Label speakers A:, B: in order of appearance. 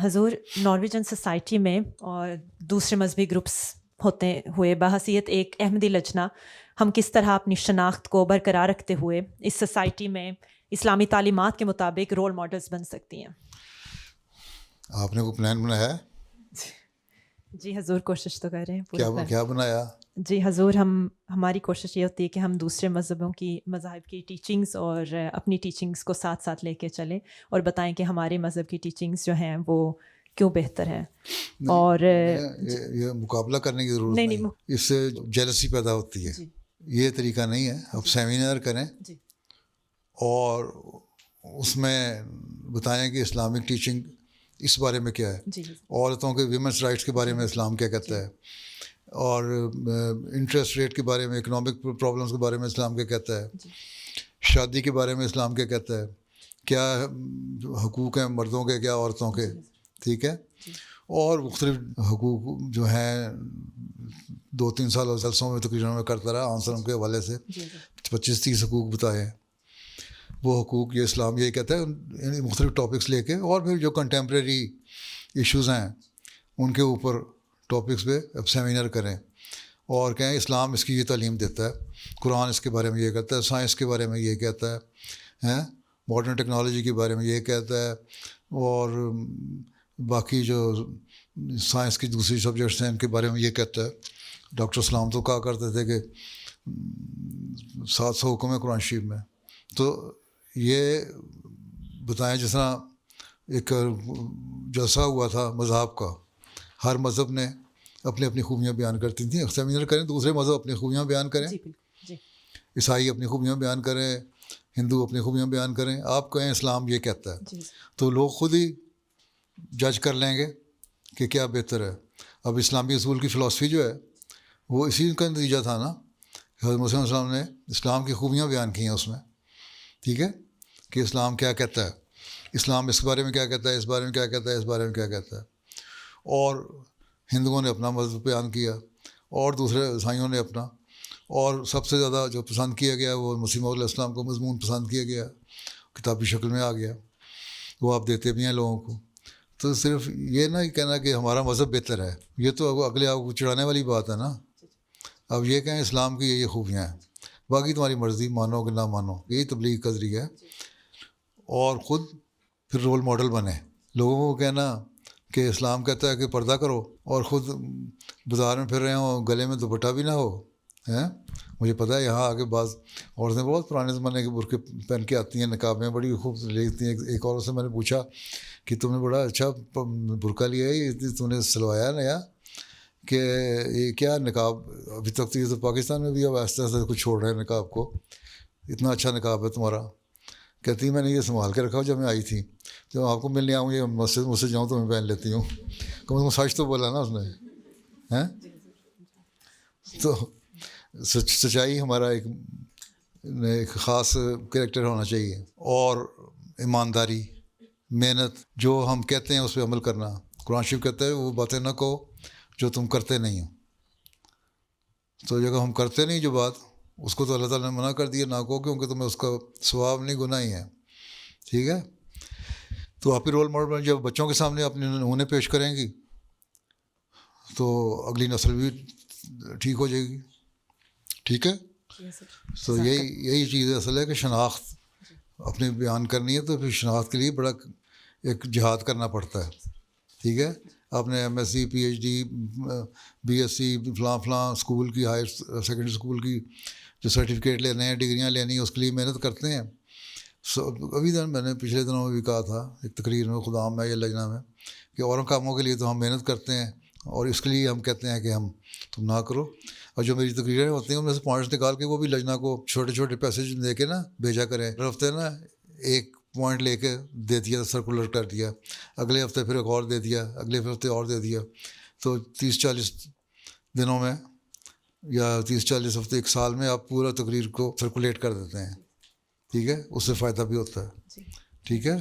A: حضور Norwegian society میں اور دوسرے مذہبی گروپس ہوتے ہوئے بحیثیت ایک احمدی لجنہ ہم کس طرح اپنی شناخت کو برقرار رکھتے ہوئے اس سوسائٹی میں اسلامی تعلیمات کے مطابق رول ماڈلز بن سکتی ہیں؟
B: آپ نے کوئی پلان بنایا ہے؟
A: جی حضور کوشش تو کر رہے ہیں.
B: کیا بنایا؟
A: جی حضور ہماری کوشش یہ ہوتی ہے کہ ہم دوسرے مذاہب کی ٹیچنگز اور اپنی ٹیچنگز کو ساتھ ساتھ لے کے چلیں اور بتائیں کہ ہمارے مذہب کی ٹیچنگز جو ہیں وہ کیوں بہتر ہیں. اور
B: یہ مقابلہ کرنے کی ضرورت نہیں، اس سے جیلسی پیدا ہوتی ہے. یہ طریقہ نہیں ہے. اب سیمینار کریں اور اس میں بتائیں کہ اسلامک ٹیچنگ اس بارے میں کیا ہے، عورتوں کے ویمنس رائٹس کے بارے میں اسلام کیا کہتا ہے، اور انٹرسٹ ریٹ کے بارے میں، اکنامک پرابلمس کے بارے میں اسلام کیا کہتا ہے، شادی کے بارے میں اسلام کیا کہتا ہے، کیا حقوق ہیں مردوں کے، کیا عورتوں کے. ٹھیک ہے. اور مختلف حقوق جو ہیں 2-3 سال جلسوں میں تقریروں میں کرتا رہا آنسرم کے حوالے سے 25-30 حقوق بتائے ہیں. وہ حقوق یہ اسلام یہی کہتا ہے، مختلف ٹاپکس لے کے، اور پھر جو کنٹمپریری ایشوز ہیں ان کے اوپر ٹاپکس پہ اب سیمینار کریں اور کہیں اسلام اس کی یہ تعلیم دیتا ہے، قرآن اس کے بارے میں یہ کہتا ہے، سائنس کے بارے میں یہ کہتا ہے، ماڈرن ٹیکنالوجی کے بارے میں یہ کہتا ہے، اور باقی جو سائنس کی دوسری سبجیکٹس ہیں ان کے بارے میں یہ کہتا ہے. ڈاکٹر اسلام تو کہا کرتے تھے کہ 700 حکم ہے قرآن شریف میں. تو یہ بتائیں جس طرح ایک جلسہ ہوا تھا مذہب کا، ہر مذہب نے اپنی اپنی خوبیاں بیان کرتی تھیں. سیمینار کریں، دوسرے مذہب اپنی خوبیاں بیان کریں، عیسائی اپنی خوبیاں بیان کریں، ہندو اپنی خوبیاں بیان کریں. آپ کہیں اسلام یہ کہتا ہے، تو لوگ خود ہی جج کر لیں گے کہ کیا بہتر ہے. اب اسلامی اصول کی فلاسفی جو ہے وہ اسی کا نتیجہ تھا نا. حضرت مسیح علیہ السلام نے اسلام کی خوبیاں بیان کی ہیں اس میں. ٹھیک ہے، کہ اسلام کیا کہتا ہے، اسلام اس بارے میں کیا کہتا ہے، اس بارے میں کیا کہتا ہے، اس بارے میں کیا کہتا ہے. اور ہندوؤں نے اپنا مذہب بیان کیا اور دوسرے عیسائیوں نے اپنا. اور سب سے زیادہ جو پسند کیا گیا وہ مسیح موعود علیہ السلام کو مضمون پسند کیا گیا، کتابی شکل میں آ گیا، وہ آپ دیتے بھی ہیں لوگوں کو. تو صرف یہ نہ کہنا کہ ہمارا مذہب بہتر ہے، یہ تو اگلے آپ کو چڑھانے والی بات ہے نا. اب یہ کہیں اسلام کی یہ خوبیاں ہیں، باقی تمہاری مرضی، مانو کہ نہ مانو. یہی تبلیغ کا ذریعہ ہے. اور خود پھر رول ماڈل بنے. لوگوں کو کہنا کہ اسلام کہتا ہے کہ پردہ کرو اور خود بازار میں پھر رہے ہوں، گلے میں دوپٹہ بھی نہ ہو. مجھے پتہ ہے یہاں آگے بعض عورتیں بہت پرانے زمانے کے برقعے پہن کے آتی ہیں، نقاب میں بڑی خوب لیتی ہیں. ایک عورت سے میں نے پوچھا کہ تم نے بڑا اچھا برقعہ لیا ہے، یہ تم نے سلوایا نیا، کہ یہ کیا نقاب؟ ابھی تک تو یہ تو پاکستان میں بھی اب آہستہ آہستہ کچھ چھوڑ رہے ہیں نقاب کو. اتنا اچھا نقاب ہے تمہارا. کہتی میں نے یہ سنبھال کے رکھا جب میں آئی تھی، جب آپ کو ملنے آؤں یہ مسجد سے جاؤں تو میں پہن لیتی ہوں. کم از کم سچ تو بولا نا اس نے. تو سچائی ہمارا ایک خاص کریکٹر ہونا چاہیے، اور ایمانداری، محنت، جو ہم کہتے ہیں اس پہ عمل کرنا. قرآن شریف کہتا ہے وہ باتیں نہ کہو جو تم کرتے نہیں ہو. تو جب ہم کرتے نہیں جو بات، اس کو تو اللہ تعالیٰ نے منع کر دیا، نہ کہو، کیونکہ تمہیں اس کا ثواب نہیں، گناہ ہی ہے. ٹھیک ہے. تو آپ ہی رول ماڈل جب بچوں کے سامنے اپنے نمونے پیش کریں گی تو اگلی نسل بھی ٹھیک ہو جائے گی. ٹھیک ہے. تو یہی چیز اصل ہے کہ شناخت اپنے بیان کرنی ہے، تو پھر شناخت کے لیے بڑا ایک جہاد کرنا پڑتا ہے. ٹھیک ہے. آپ نے M S C, P H D, B S C, فلاں اسکول کی، ہائر سیکنڈری اسکول کی جو سرٹیفکیٹ لینے ہیں، ڈگریاں لینی ہیں، اس کے لیے محنت کرتے ہیں. ابھی میں نے پچھلے دنوں میں بھی کہا تھا ایک تقریر میں، خدام میں یا لجنہ میں، کہ اور کاموں کے لیے تو ہم محنت کرتے ہیں اور اس کے لیے ہم کہتے ہیں کہ تم نہ کرو. اور جو میری تقریریں ہوتی ہیں ان میں سے پوائنٹس نکال کے وہ بھی لجنہ کو چھوٹے چھوٹے پیسج دے کے نا بھیجا کریں. ہر ہفتے نا ایک پوائنٹ لے کے دے دیا، سرکولر کر دیا، اگلے ہفتے پھر ایک اور دے دیا، اگلے ہفتے اور دے دیا. تو 30-40 دنوں میں یا 30-40 ہفتے، ایک سال میں آپ پورا تقریر کو سرکولیٹ کر دیتے ہیں. ٹھیک ہے. اس سے فائدہ بھی ہوتا ہے. ٹھیک ہے.